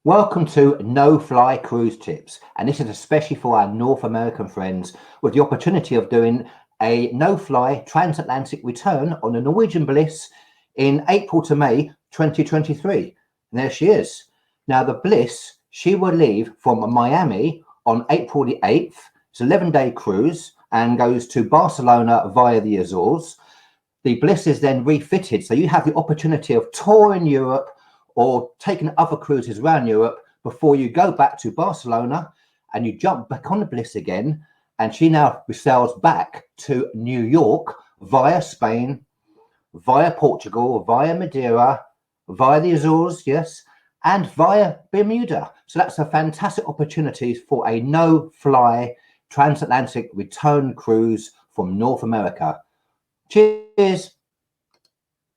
Welcome to No Fly Cruise Tips, and this is especially for our North American friends with the opportunity of doing a no-fly transatlantic return on the Norwegian Bliss in April to May 2023. And there she is. Now, the Bliss, she will leave from Miami on April the 8th. It's an 11-day cruise and goes to Barcelona via the Azores. The Bliss is then refitted, so you have the opportunity of touring Europe or taking other cruises around Europe before you go back to Barcelona and you jump back on the Bliss again. And she now sails back to New York via Spain, via Portugal, via Madeira, via the Azores, yes, and via Bermuda. So that's a fantastic opportunity for a no-fly transatlantic return cruise from North America. Cheers.